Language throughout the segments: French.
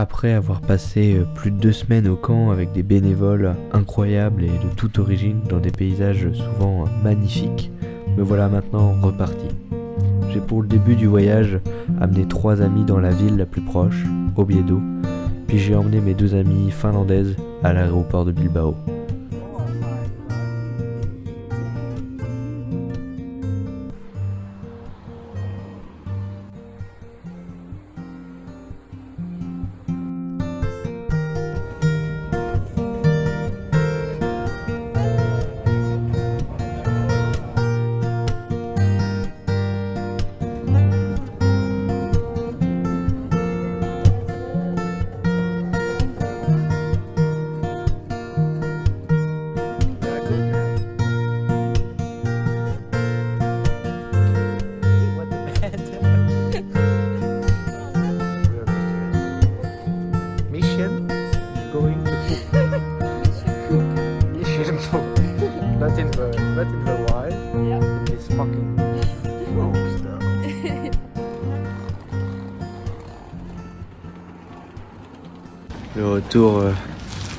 Après avoir passé plus de 2 semaines au camp avec des bénévoles incroyables et de toute origine dans des paysages souvent magnifiques, me voilà maintenant reparti. J'ai pour le début du voyage amené 3 amis dans la ville la plus proche, Oviedo, puis j'ai emmené mes 2 amies finlandaises à l'aéroport de Bilbao. Mission going to mission not in the wild. Yeah. It's fucking monster. Le retour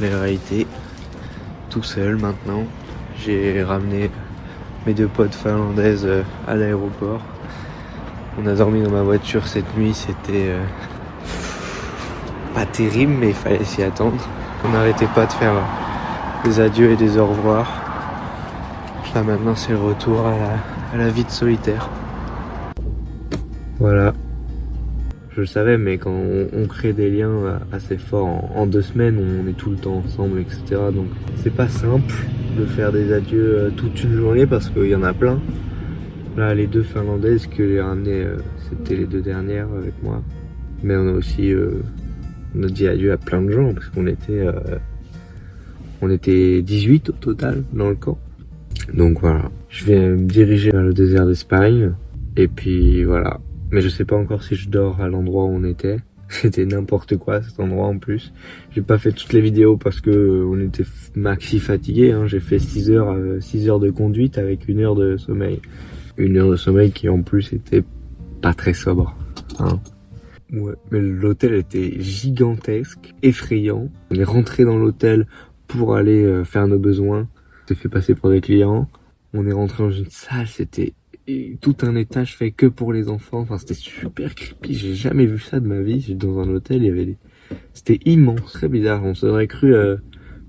de la réalité, tout seul maintenant. J'ai ramené mes 2 potes finlandaises à l'aéroport. On a dormi dans ma voiture cette nuit, c'était pas terrible, mais il fallait s'y attendre. On n'arrêtait pas de faire des adieux et des au revoir. Là maintenant c'est le retour à la vie de solitaire. Voilà. Je le savais, mais quand on crée des liens assez forts en 2 semaines, on est tout le temps ensemble, etc. Donc c'est pas simple de faire des adieux toute une journée parce qu'il y en a plein. Là, les 2 finlandaises que j'ai ramenées, c'était les 2 dernières avec moi. Mais on a aussi on a dit adieu à plein de gens parce qu'on était 18 au total dans le camp. Donc voilà, je vais me diriger vers le désert d'Espagne et puis voilà. Mais je sais pas encore si je dors à l'endroit où on était. C'était n'importe quoi cet endroit en plus. J'ai pas fait toutes les vidéos parce que on était maxi fatigués, hein. J'ai fait 6 heures de conduite avec 1 heure de sommeil. 1 heure de sommeil qui en plus était pas très sobre, hein. Ouais, mais l'hôtel était gigantesque, effrayant. On est rentré dans l'hôtel pour aller faire nos besoins. On s'est fait passer pour des clients. On est rentré dans une salle, c'était tout un étage fait que pour les enfants. Enfin, c'était super creepy. J'ai jamais vu ça de ma vie. J'étais dans un hôtel, il y avait c'était immense, très bizarre. On s'aurait cru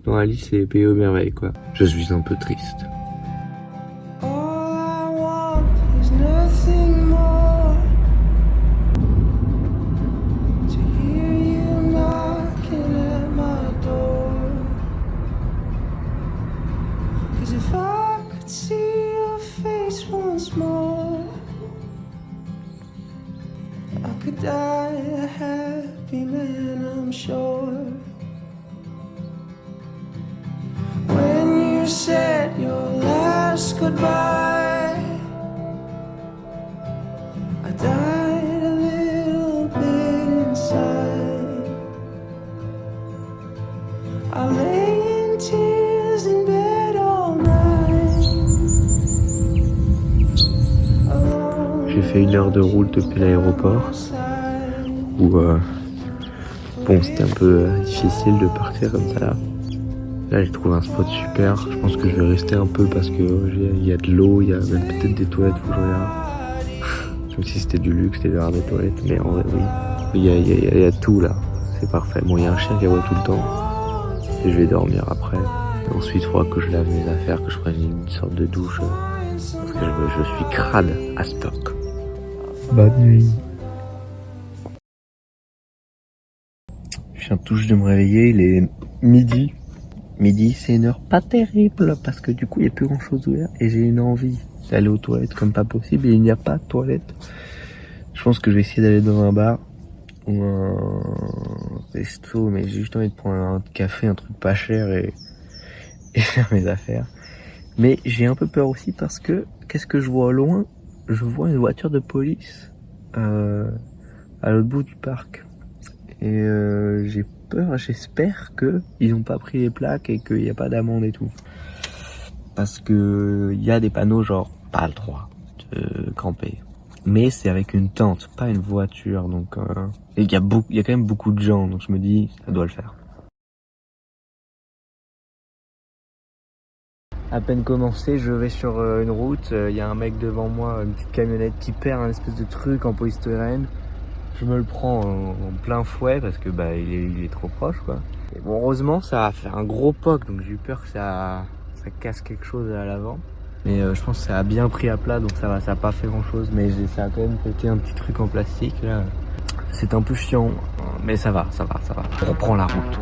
dans Alice et Pays aux merveilles, quoi. Je suis un peu triste. I could die a happy man, I'm sure. When you said your last goodbye, I died a little bit inside. I lay in tears in bed all night. J'ai fait 1 heure de route depuis l'aéroport où bon, c'était un peu difficile de partir comme ça là. Là j'ai trouvé un spot super, je pense que je vais rester un peu parce que il y a de l'eau, il y a même peut-être des toilettes, faut que je regarde. Comme si c'était du luxe, c'était vers des toilettes, mais en vrai oui. Il y a tout là, c'est parfait. Bon, il y a un chien qui aboie tout le temps et je vais dormir après. Et ensuite il faudra que je lave mes affaires, que je prenne une sorte de douche parce que je suis crade à stock. Bonne nuit. Je viens tout juste de me réveiller, il est midi. Midi, c'est une heure pas terrible parce que du coup il n'y a plus grand chose ouvert et j'ai une envie d'aller aux toilettes comme pas possible et il n'y a pas de toilettes. Je pense que je vais essayer d'aller dans un bar ou un resto, mais j'ai juste envie de prendre un café, un truc pas cher et faire mes affaires. Mais j'ai un peu peur aussi parce que qu'est-ce que je vois au loin? Je vois une voiture de police à l'autre bout du parc et j'ai peur, j'espère que ils n'ont pas pris les plaques et qu'il n'y a pas d'amende et tout, parce que il y a des panneaux genre pas le droit de camper mais c'est avec une tente, pas une voiture. Donc et il y a quand même beaucoup de gens, donc je me dis ça doit le faire. À peine commencé, je vais sur une route, il y a un mec devant moi, une petite camionnette qui perd un espèce de truc en polystyrène. Je me le prends en plein fouet parce que il est trop proche quoi. Et bon, heureusement ça a fait un gros poc, donc j'ai eu peur que ça casse quelque chose à l'avant. Mais je pense que ça a bien pris à plat, donc ça va, ça a pas fait grand chose. Mais ça a quand même pété un petit truc en plastique là. C'est un peu chiant, mais ça va. On reprend la route.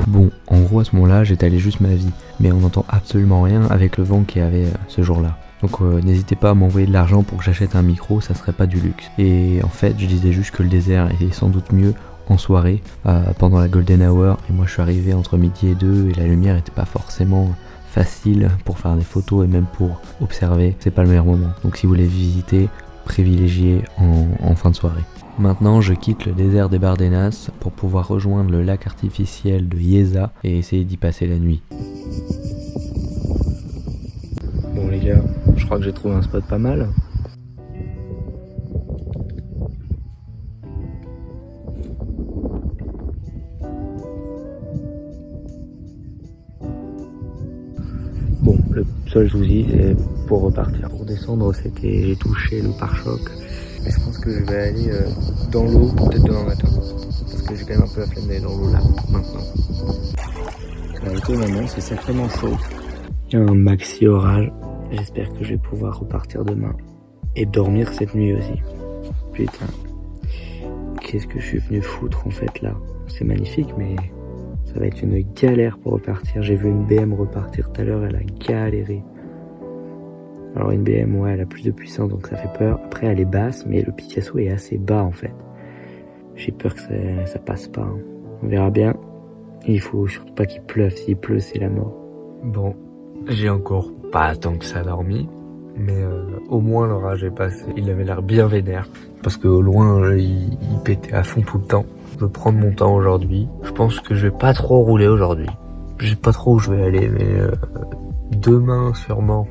Bon, en gros à ce moment-là, j'étalais juste ma vie, mais on n'entend absolument rien avec le vent qu'il y avait ce jour-là. Donc n'hésitez pas à m'envoyer de l'argent pour que j'achète un micro, ça serait pas du luxe. Et en fait, je disais juste que le désert est sans doute mieux en soirée, pendant la golden hour, et moi je suis arrivé entre midi et 2 et la lumière était pas forcément facile pour faire des photos et même pour observer, c'est pas le meilleur moment. Donc si vous voulez visiter, privilégiez en fin de soirée. Maintenant, je quitte le désert des Bardenas pour pouvoir rejoindre le lac artificiel de Yeza et essayer d'y passer la nuit. Bon les gars, je crois que j'ai trouvé un spot pas mal. Bon, le seul souci c'est pour repartir. Pour descendre, j'ai touché le pare-choc. Mais je pense que je vais aller dans l'eau, peut-être demain matin. Parce que j'ai quand même un peu la flemme d'aller dans l'eau là, maintenant. Étonnamment, c'est sacrément chaud. Il y a un maxi orage. J'espère que je vais pouvoir repartir demain. Et dormir cette nuit aussi. Putain. Qu'est-ce que je suis venu foutre en fait là. C'est magnifique, mais ça va être une galère pour repartir. J'ai vu une BM repartir tout à l'heure, elle a galéré. Alors une BM, ouais, elle a plus de puissance, donc ça fait peur. Après, elle est basse, mais le Picasso est assez bas, en fait. J'ai peur que ça passe pas. Hein. On verra bien. Et il faut surtout pas qu'il pleuve. S'il pleut, c'est la mort. Bon, j'ai encore pas tant que ça dormi. Mais au moins, l'orage est passé. Il avait l'air bien vénère. Parce qu'au loin, il pétait à fond tout le temps. Je vais prendre mon temps aujourd'hui. Je pense que je vais pas trop rouler aujourd'hui. Je sais pas trop où je vais aller, mais demain, sûrement.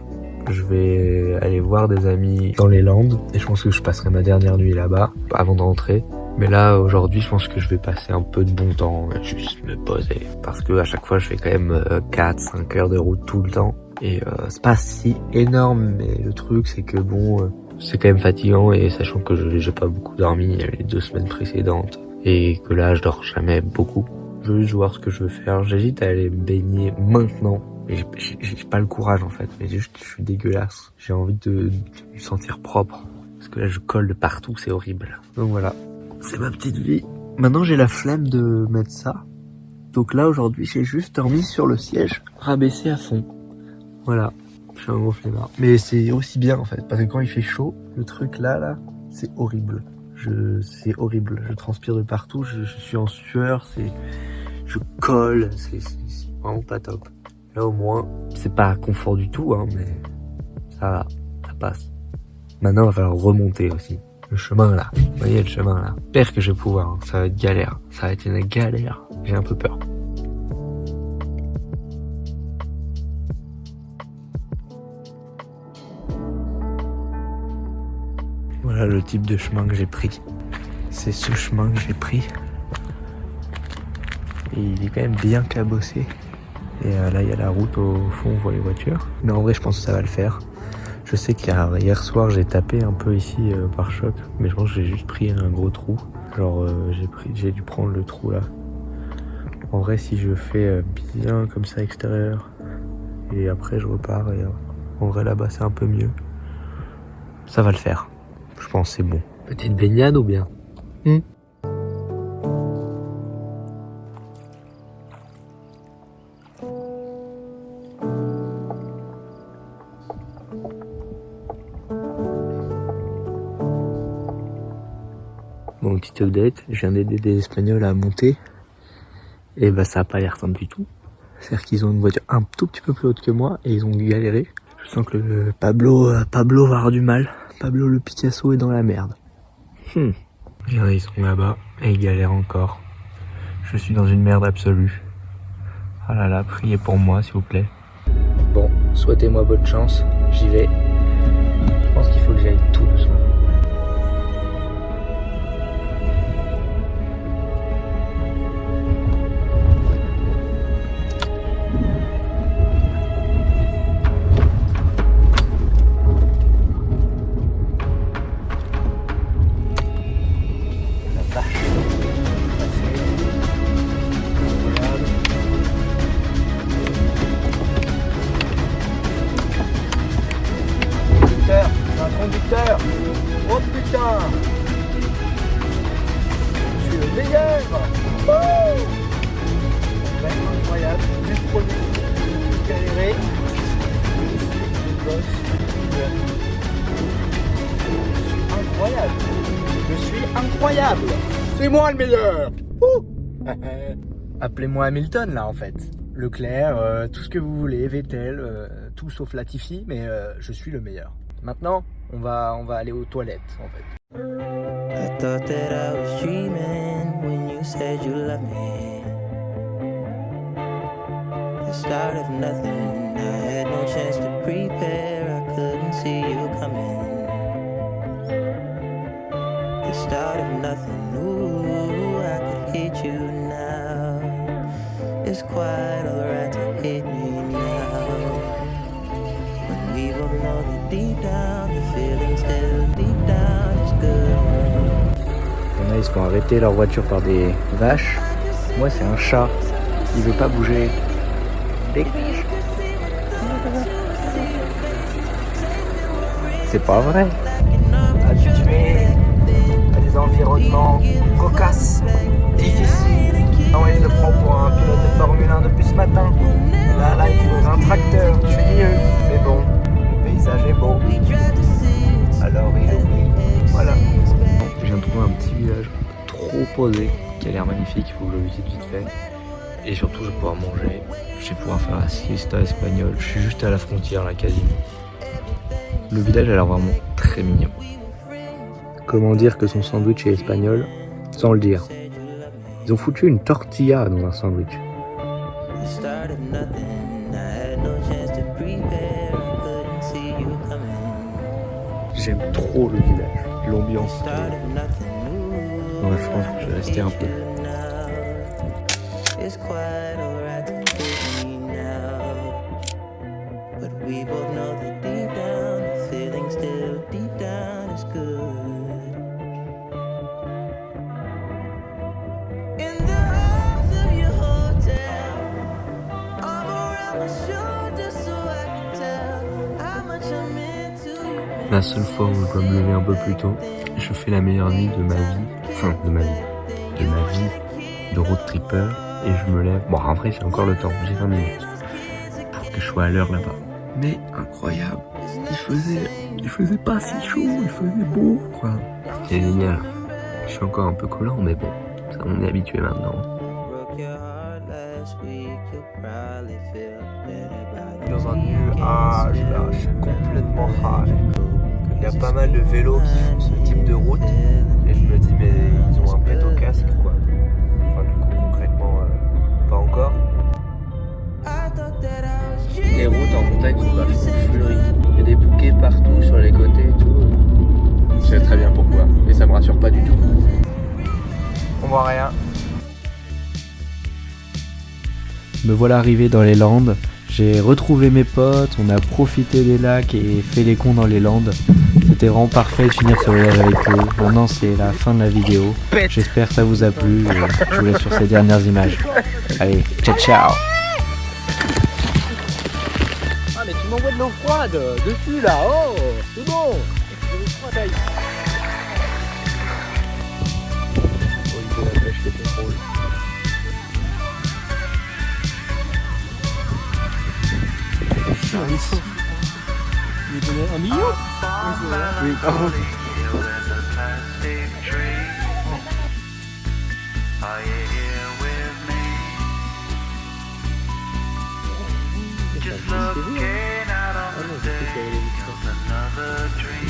Je vais aller voir des amis dans les Landes et je pense que je passerai ma dernière nuit là-bas avant de rentrer. Mais là, aujourd'hui, je pense que je vais passer un peu de bon temps et juste me poser. Parce que à chaque fois, je fais quand même 4-5 heures de route tout le temps. Et c'est pas si énorme, mais le truc, c'est que bon, c'est quand même fatigant et sachant que j'ai pas beaucoup dormi les 2 semaines précédentes et que là, je dors jamais beaucoup. Je veux juste voir ce que je veux faire. J'hésite à aller me baigner maintenant. Mais j'ai pas le courage en fait, mais juste je suis dégueulasse. J'ai envie de me sentir propre. Parce que là je colle de partout, c'est horrible. Donc voilà, c'est ma petite vie. Maintenant j'ai la flemme de mettre ça. Donc là aujourd'hui j'ai juste dormi sur le siège, rabaissé à fond. Voilà, je suis un gros flemmard. Mais c'est aussi bien en fait, parce que quand il fait chaud, le truc là, c'est horrible. C'est horrible, je transpire de partout, je suis en sueur, je colle, c'est vraiment pas top. Là au moins, c'est pas confort du tout, hein, mais ça va, ça passe. Maintenant, il va falloir remonter aussi. Le chemin là, vous voyez le chemin là. J'espère que je vais pouvoir, hein. Ça va être galère. Ça va être une galère. J'ai un peu peur. Voilà le type de chemin que j'ai pris. C'est ce chemin que j'ai pris. Et il est quand même bien cabossé. Et là il y a la route au fond, on voit les voitures. Mais en vrai je pense que ça va le faire. Je sais qu'hier soir j'ai tapé un peu ici par choc, mais je pense que j'ai juste pris un gros trou. Genre j'ai dû prendre le trou là. En vrai, si je fais bien comme ça extérieur, et après je repars, et en vrai là-bas c'est un peu mieux. Ça va le faire. Je pense c'est bon. Petite baignade ou bien Bon, petite update, je viens d'aider des Espagnols à monter. Et bah ça a pas l'air simple du tout. C'est-à-dire qu'ils ont une voiture un tout petit peu plus haute que moi et ils ont galéré. Je sens que le Pablo va avoir du mal. Pablo le Picasso est dans la merde. Regardez, ils sont là-bas et ils galèrent encore. Je suis dans une merde absolue. Ah là là, priez pour moi s'il vous plaît. Bon, souhaitez-moi bonne chance, j'y vais. Je pense qu'il faut que j'aille tout doucement. Conducteur, oh putain, je suis le meilleur. Wouh, ouais, incroyable, du premier, tout galéré. Je suis le boss. Je suis incroyable. C'est moi le meilleur. Appelez-moi Hamilton là en fait. Leclerc, tout ce que vous voulez, Vettel, tout sauf Latifi, mais je suis le meilleur. Maintenant, on va aller aux toilettes en fait. I thought that I was dreaming when you said you loved me. The start of nothing, I had no chance to prepare, I couldn't see you coming. The start of nothing, ooh, I could hate you now. It's quite alright to hate me now. When we both know that deep down, the feeling still deep down is good. Il y en a, ils se font arrêter leur voiture par des vaches. Moi, c'est un chat. Il veut pas bouger. Dégage. C'est pas vrai. Habitué à des environnements cocasses, difficiles. Non, il se prend pour un pilote de Formule 1 depuis ce matin. Là, il faut un tracteur. Je suis mieux. Mais bon, le paysage est beau. Alors il oublie. Voilà. Je viens de trouver un petit village trop posé qui a l'air magnifique. Il faut que je le visite vite fait. Et surtout, je vais pouvoir manger. Je vais pouvoir faire la siesta espagnole. Je suis juste à la frontière là, quasiment. Le village a l'air vraiment très mignon. Comment dire que son sandwich est espagnol sans le dire? Ils ont foutu une tortilla dans un sandwich. J'aime trop le village, l'ambiance. Ouais, je pense que je vais rester un peu. La seule fois où je dois me lever un peu plus tôt, je fais la meilleure nuit de ma vie, de ma vie de road tripper, et je me lève, bon après j'ai encore le temps, j'ai 20 minutes, pour que je sois à l'heure là-bas. Mais incroyable, il faisait pas si chaud, il faisait beau, quoi. C'est génial, je suis encore un peu collant, mais bon, ça on est habitué maintenant. Dans un nuage, là, je suis complètement high. Il y a pas mal de vélos qui font ce type de route et je me dis mais ils ont un pétocasque quoi. Enfin du coup concrètement pas encore. Les routes en montagne sont vachement fleuries. Il y a des bouquets partout sur les côtés et tout. Je sais très bien pourquoi et ça me rassure pas du tout. On voit rien. Me voilà arrivé dans les Landes. J'ai retrouvé mes potes, on a profité des lacs et fait les cons dans les Landes. C'était vraiment parfait de finir ce voyage avec eux. Maintenant c'est la fin de la vidéo. J'espère que ça vous a plu. Je vous laisse sur ces dernières images. Allez, ciao ciao. Ah mais tu m'envoies de l'eau froide dessus là, oh c'est bon. De l'eau froide, aïe. Oh, il fait la pêche qui est contrôle. Il donnait 1 million. Oui, par contre. Are you here with me? Just looking out on the day of another dream.